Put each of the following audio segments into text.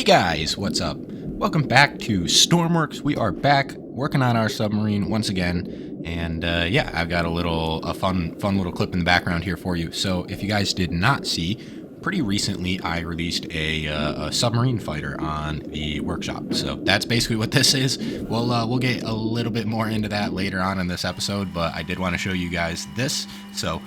Guys, what's up? Welcome back to Stormworks. We are back working on our submarine once again, and yeah, I've got a fun little clip in the background here for you. So if you guys did not see, pretty recently I released a submarine fighter on the workshop. So that's basically what this is. We'll get a little bit more into that later on in this episode, but I did want to show you guys this. So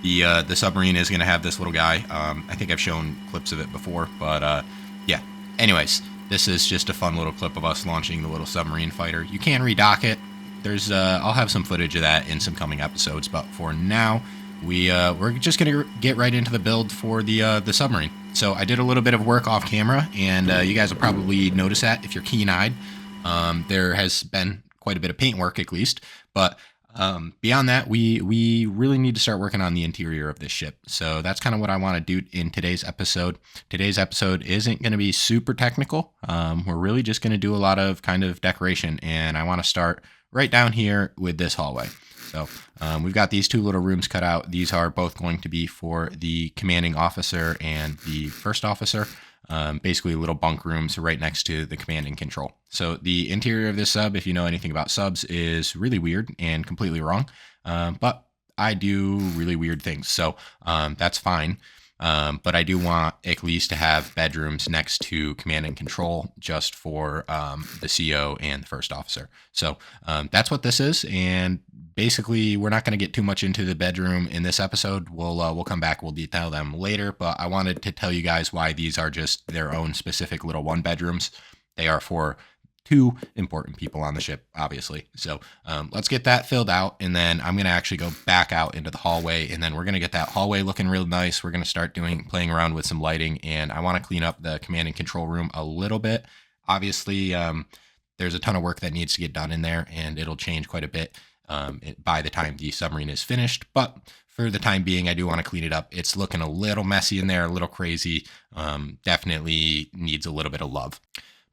the submarine is going to have this little guy. I think I've shown clips of it before, but yeah. Anyways, this is just a fun little clip of us launching the little submarine fighter. You can redock it. I'll have some footage of that in some coming episodes, but for now, we're just gonna get right into the build for the submarine. So I did a little bit of work off camera, and you guys will probably notice that if you're keen-eyed. There has been quite a bit of paint work, at least, but beyond that, we really need to start working on the interior of this ship. So that's kind of what I want to do in today's episode. Today's episode isn't going to be super technical. We're really just going to do a lot of kind of decoration, and I want to start right down here with this hallway. So we've got these two little rooms cut out. These are both going to be for the commanding officer and the first officer. Basically little bunk rooms right next to the command and control. So the interior of this sub, if you know anything about subs, is really weird and completely wrong. But I do really weird things, so that's fine. But I do want at least to have bedrooms next to command and control just for the CO and the first officer. So that's what this is. And basically, we're not going to get too much into the bedroom in this episode. We'll come back. We'll detail them later. But I wanted to tell you guys why these are just their own specific little one bedrooms. They are for two important people on the ship, obviously. So let's get that filled out, and then I'm going to actually go back out into the hallway, and then we're going to get that hallway looking real nice. We're going to start playing around with some lighting, and I want to clean up the command and control room a little bit. Obviously, there's a ton of work that needs to get done in there, and it'll change quite a bit by the time the submarine is finished. But for the time being, I do want to clean it up. It's looking a little messy in there, a little crazy. Definitely needs a little bit of love.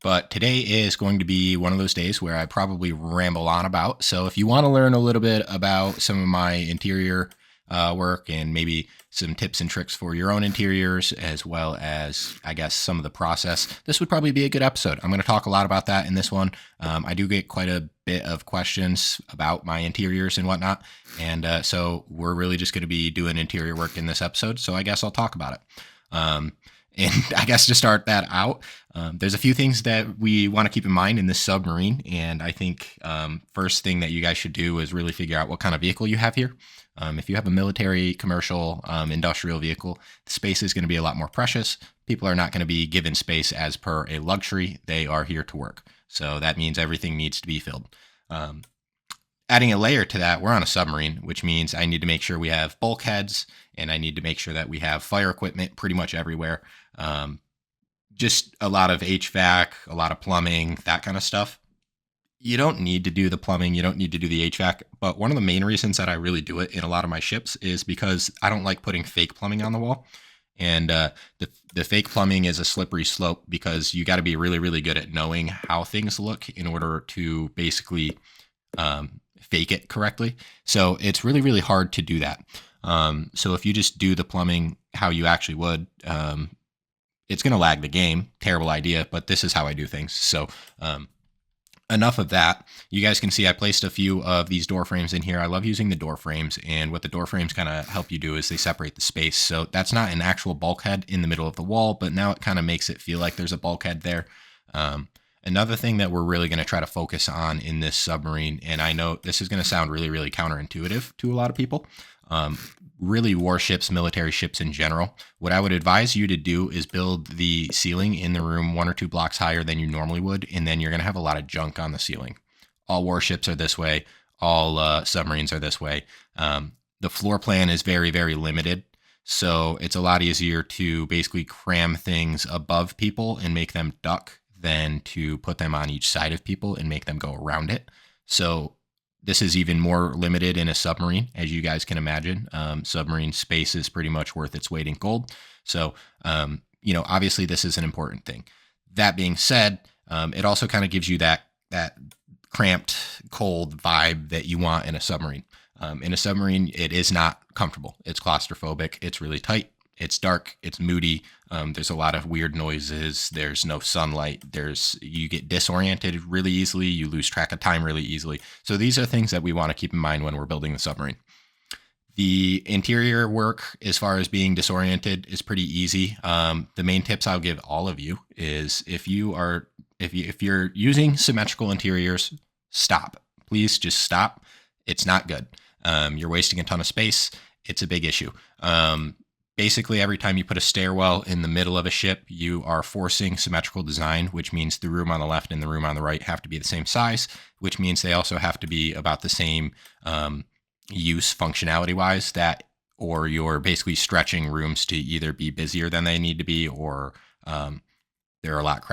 But today is going to be one of those days where I probably ramble on about. So if you want to learn a little bit about some of my interior work and maybe some tips and tricks for your own interiors, as well as, I guess, some of the process, this would probably be a good episode. I'm going to talk a lot about that in this one. I do get quite a bit of questions about my interiors and whatnot. And so we're really just going to be doing interior work in this episode. So I guess I'll talk about it. And I guess to start that out, there's a few things that we want to keep in mind in this submarine. And I think first thing that you guys should do is really figure out what kind of vehicle you have here. If you have a military, commercial, industrial vehicle, the space is going to be a lot more precious. People are not going to be given space as per a luxury. They are here to work. So that means everything needs to be filled. Adding a layer to that, we're on a submarine, which means I need to make sure we have bulkheads, and I need to make sure that we have fire equipment pretty much everywhere. Just a lot of HVAC, a lot of plumbing, that kind of stuff. You don't need to do the plumbing. You don't need to do the HVAC. But one of the main reasons that I really do it in a lot of my ships is because I don't like putting fake plumbing on the wall. And the fake plumbing is a slippery slope because you got to be really, really good at knowing how things look in order to basically fake it correctly. So it's really, really hard to do that. So if you just do the plumbing how you actually would, it's going to lag the game. Terrible idea, but this is how I do things. So enough of that. You guys can see I placed a few of these door frames in here. I love using the door frames, and what the door frames kind of help you do is they separate the space. So that's not an actual bulkhead in the middle of the wall, but now it kind of makes it feel like there's a bulkhead there. Another thing that we're really going to try to focus on in this submarine, and I know this is going to sound really, really counterintuitive to a lot of people, really warships, military ships in general, what I would advise you to do is build the ceiling in the room 1 or 2 blocks higher than you normally would, and then you're going to have a lot of junk on the ceiling. All warships are this way. All submarines are this way. The floor plan is very, very limited, so it's a lot easier to basically cram things above people and make them duck than to put them on each side of people and make them go around it. So this is even more limited in a submarine, as you guys can imagine. Submarine space is pretty much worth its weight in gold. So, obviously this is an important thing. That being said, it also kind of gives you that cramped, cold vibe that you want in a submarine. In a submarine, it is not comfortable. It's claustrophobic. It's really tight. It's dark, it's moody. There's a lot of weird noises. There's no sunlight. You get disoriented really easily. You lose track of time really easily. So these are things that we want to keep in mind when we're building the submarine. The interior work, as far as being disoriented, is pretty easy. The main tips I'll give all of you is if you're using symmetrical interiors, stop. Please just stop. It's not good. You're wasting a ton of space. It's a big issue. Basically, every time you put a stairwell in the middle of a ship, you are forcing symmetrical design, which means the room on the left and the room on the right have to be the same size, which means they also have to be about the same use functionality-wise, or you're basically stretching rooms to either be busier than they need to be, or they're a lot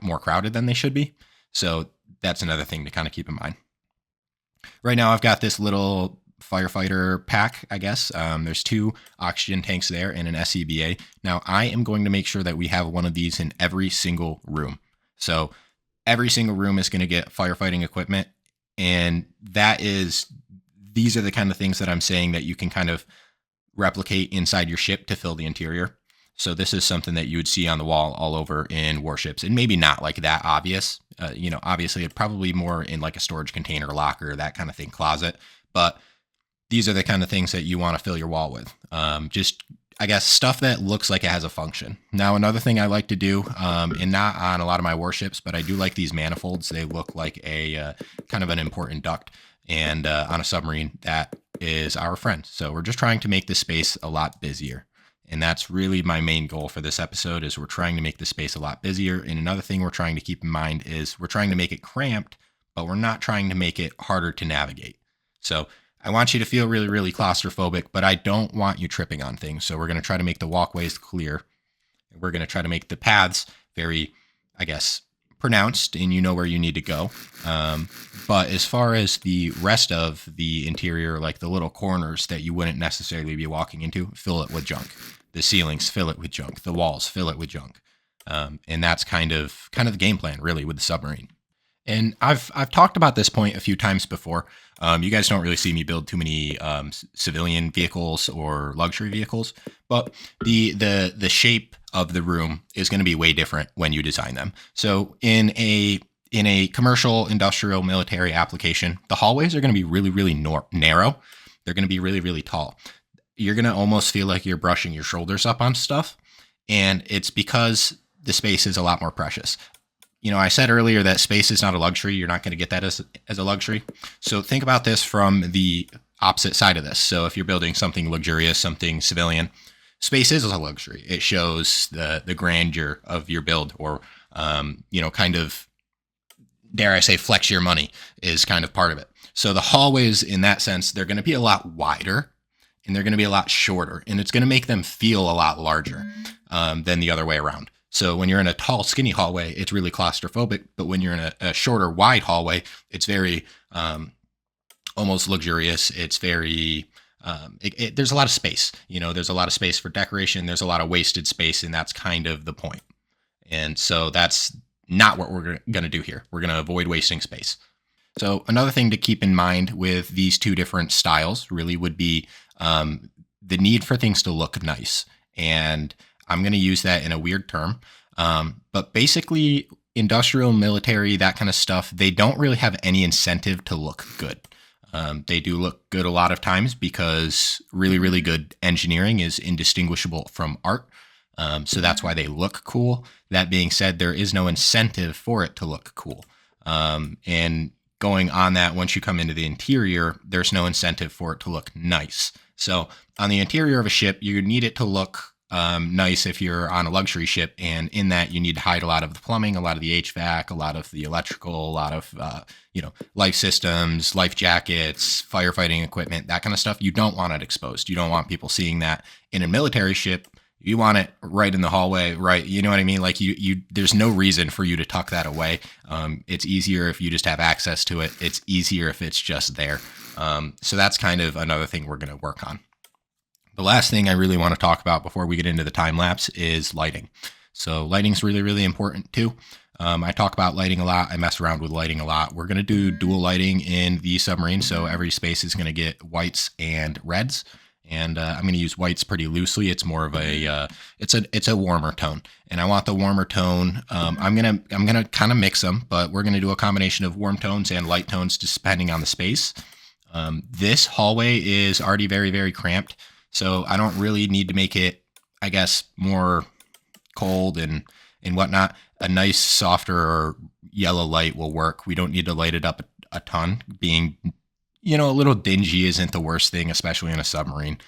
more crowded than they should be. So that's another thing to kind of keep in mind. Right now, I've got this little firefighter pack, I guess. There's 2 oxygen tanks there and an SCBA. Now, I am going to make sure that we have one of these in every single room. So every single room is going to get firefighting equipment. And these are the kind of things that I'm saying that you can kind of replicate inside your ship to fill the interior. So this is something that you would see on the wall all over in warships, and maybe not like that obvious. Obviously it's probably more in like a storage container, locker, that kind of thing, closet. But these are the kind of things that you want to fill your wall with. Just, I guess, stuff that looks like it has a function. Now, another thing I like to do, and not on a lot of my warships, but I do like these manifolds. They look like a kind of an important duct. And on a submarine, that is our friend. So we're just trying to make the space a lot busier. And that's really my main goal for this episode, is we're trying to make the space a lot busier. And another thing we're trying to keep in mind is we're trying to make it cramped, but we're not trying to make it harder to navigate. So I want you to feel really, really claustrophobic, but I don't want you tripping on things. So we're going to try to make the walkways clear. We're going to try to make the paths very, I guess, pronounced, and you know where you need to go. But as far as the rest of the interior, like the little corners that you wouldn't necessarily be walking into, fill it with junk. The ceilings, fill it with junk. The walls, fill it with junk. And that's kind of the game plan, really, with the submarine. And I've talked about this point a few times before. You guys don't really see me build too many civilian vehicles or luxury vehicles, but the shape of the room is going to be way different when you design them. So in a commercial, industrial, military application, the hallways are going to be really, really narrow. They're going to be really, really tall. You're going to almost feel like you're brushing your shoulders up on stuff, and it's because the space is a lot more precious. I said earlier that space is not a luxury. You're not going to get that as a luxury. So think about this from the opposite side of this. So if you're building something luxurious, something civilian, space is a luxury. It shows the grandeur of your build, or, kind of, dare I say, flex your money is kind of part of it. So the hallways, in that sense, they're going to be a lot wider, and they're going to be a lot shorter, and it's going to make them feel a lot larger than the other way around. So when you're in a tall, skinny hallway, it's really claustrophobic. But when you're in a shorter, wide hallway, it's very almost luxurious. It's very, there's a lot of space. There's a lot of space for decoration. There's a lot of wasted space, and that's kind of the point. And so that's not what we're going to do here. We're going to avoid wasting space. So another thing to keep in mind with these 2 different styles really would be the need for things to look nice. And I'm going to use that in a weird term. But basically, industrial, military, that kind of stuff, they don't really have any incentive to look good. They do look good a lot of times because really, really good engineering is indistinguishable from art. So that's why they look cool. That being said, there is no incentive for it to look cool. And going on that, once you come into the interior, there's no incentive for it to look nice. So on the interior of a ship, you need it to look nice if you're on a luxury ship, and in that you need to hide a lot of the plumbing, a lot of the HVAC, a lot of the electrical, a lot of life systems, life jackets, firefighting equipment, that kind of stuff. You don't want it exposed. You don't want people seeing that. In a military ship, you want it right in the hallway, right? You know what I mean? Like there's no reason for you to tuck that away. It's easier if you just have access to it. It's easier if it's just there. So that's kind of another thing we're going to work on. The last thing I really want to talk about before we get into the time lapse is lighting. So lighting is really, really important too. I talk about lighting a lot. I mess around with lighting a lot. We're going to do dual lighting in the submarine. So every space is going to get whites and reds. And I'm going to use whites pretty loosely. It's more of a it's a warmer tone, and I want the warmer tone. I'm gonna kind of mix them, but we're gonna do a combination of warm tones and light tones, just depending on the space. This hallway is already very, very cramped, so I don't really need to make it, I guess, more cold and whatnot. A nice softer yellow light will work. We don't need to light it up a ton. Being, a little dingy isn't the worst thing, especially in a submarine.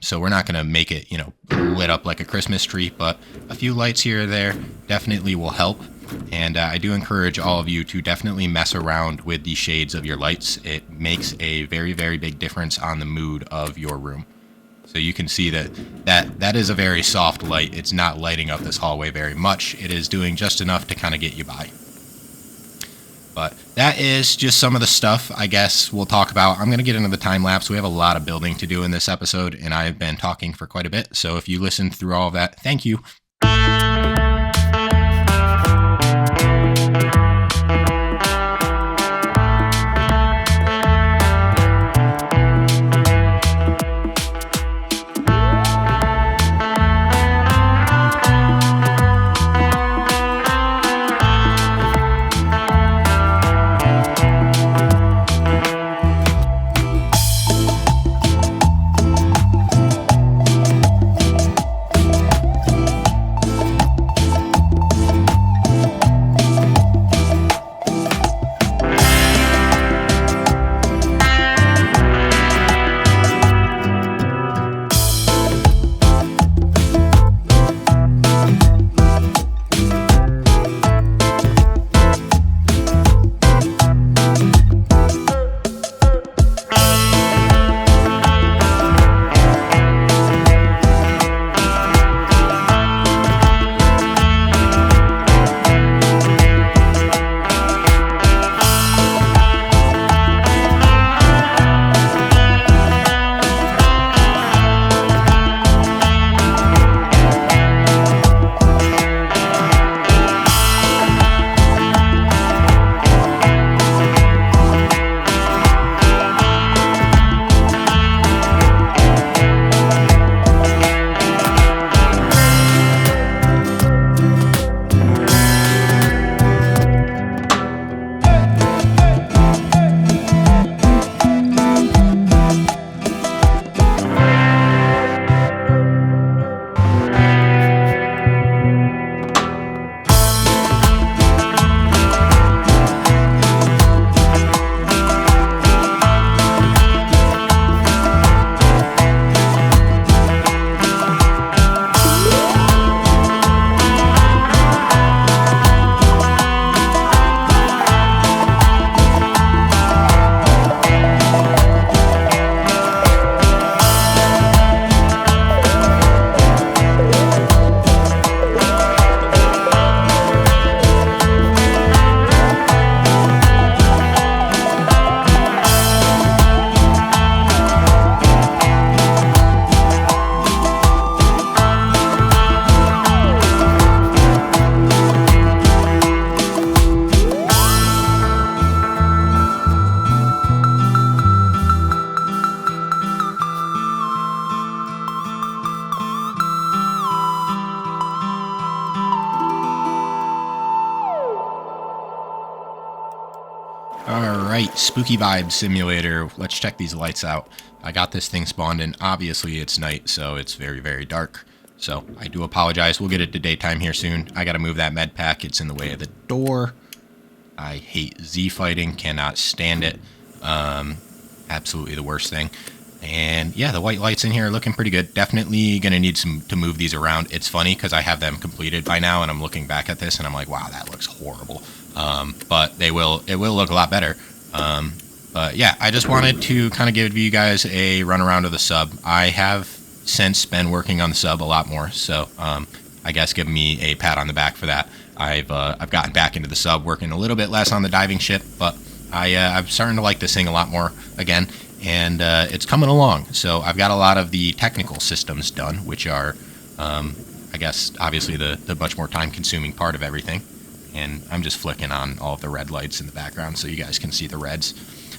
So we're not going to make it, lit up like a Christmas tree, but a few lights here or there definitely will help. And I do encourage all of you to definitely mess around with the shades of your lights. It makes a very, very big difference on the mood of your room. So you can see that is a very soft light. It's not lighting up this hallway very much. It is doing just enough to kind of get you by. But that is just some of the stuff I guess we'll talk about. I'm going to get into the time lapse. We have a lot of building to do in this episode, and I've been talking for quite a bit. So if you listened through all of that, thank you. Alright, Spooky Vibe Simulator. Let's check these lights out. I got this thing spawned in. Obviously, it's night, so it's very, very dark. So, I do apologize. We'll get it to daytime here soon. I gotta move that med pack. It's in the way of the door. I hate Z-fighting. Cannot stand it. Absolutely the worst thing. And yeah, the white lights in here are looking pretty good. Definitely gonna need to move these around. It's funny because I have them completed by now, and I'm looking back at this and I'm like, wow, that looks horrible. But it will look a lot better. But yeah, I just wanted to kind of give you guys a run around of the sub. I have since been working on the sub a lot more, so I guess give me a pat on the back for that. I've gotten back into the sub, working a little bit less on the diving ship, but I'm starting to like this thing a lot more again, and it's coming along. So I've got a lot of the technical systems done, which are, I guess, obviously the much more time-consuming part of everything. And I'm just flicking on all of the red lights in the background so you guys can see the reds.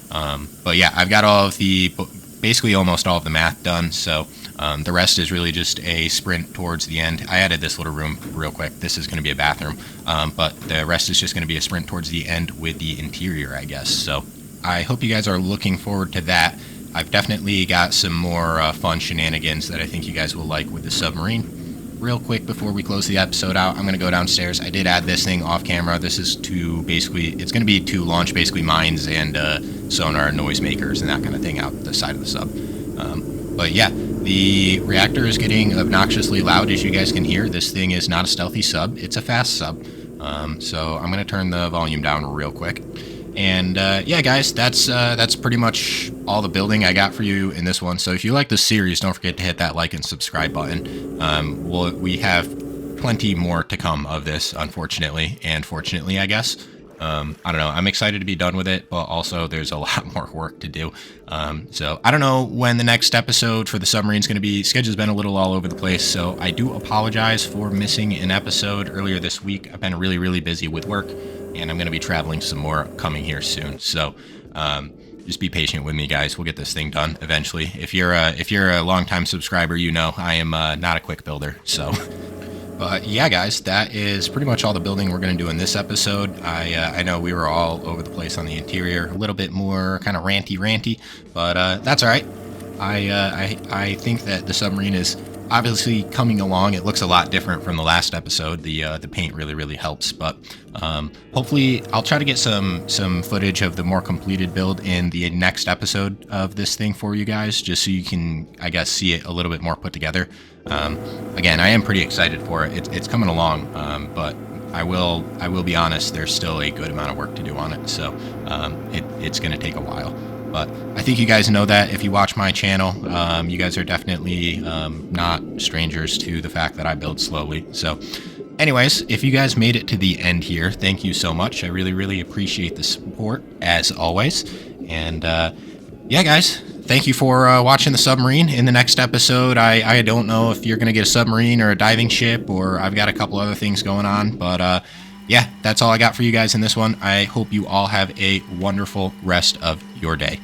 But yeah, I've got all of the basically almost all of the math done, so the rest is really just a sprint towards the end. I added this little room real quick. This is going to be a bathroom, but the rest is just going to be a sprint towards the end with the interior, I guess. So I hope you guys are looking forward to that. I've definitely got some more fun shenanigans that I think you guys will like with the submarine. Real quick before we close the episode out, I'm going to go downstairs. I did add this thing off camera. This is to basically, it's going to be to launch basically mines and sonar noisemakers and that kind of thing out the side of the sub. But yeah, the reactor is getting obnoxiously loud, as you guys can hear. This thing is not a stealthy sub, it's a fast sub. So I'm going to turn the volume down real quick. And yeah, guys, that's pretty much all the building I got for you in this one. So if you like this series, don't forget to hit that like and subscribe button. We have plenty more to come of this, unfortunately, and fortunately, I guess. I don't know. I'm excited to be done with it, but also there's a lot more work to do. So I don't know when the next episode for the submarine is going to be. Schedule's been a little all over the place, so I do apologize for missing an episode earlier this week. I've been really, really busy with work, and I'm going to be traveling some more coming here soon. So just be patient with me, guys. We'll get this thing done eventually. If you're a longtime subscriber, you know I am not a quick builder, so... But yeah, guys, that is pretty much all the building we're going to do in this episode. I know we were all over the place on the interior, a little bit more kind of ranty, but that's all right. I think that the submarine is obviously coming along. It looks a lot different from the last episode. The paint really helps, but hopefully I'll try to get some footage of the more completed build in the next episode of this thing for you guys, just so you can, I guess, see it a little bit more put together. Again, I am pretty excited for it. It's coming along, but I will be honest, there's still a good amount of work to do on it, so it's going to take a while. But I think you guys know that if you watch my channel. You guys are definitely not strangers to the fact that I build slowly. So anyways, if you guys made it to the end here, thank you so much. I really appreciate the support, as always. And yeah, guys, thank you for watching the submarine. In the next episode, I don't know if you're going to get a submarine or a diving ship, or I've got a couple other things going on. But yeah, that's all I got for you guys in this one. I hope you all have a wonderful rest of your day.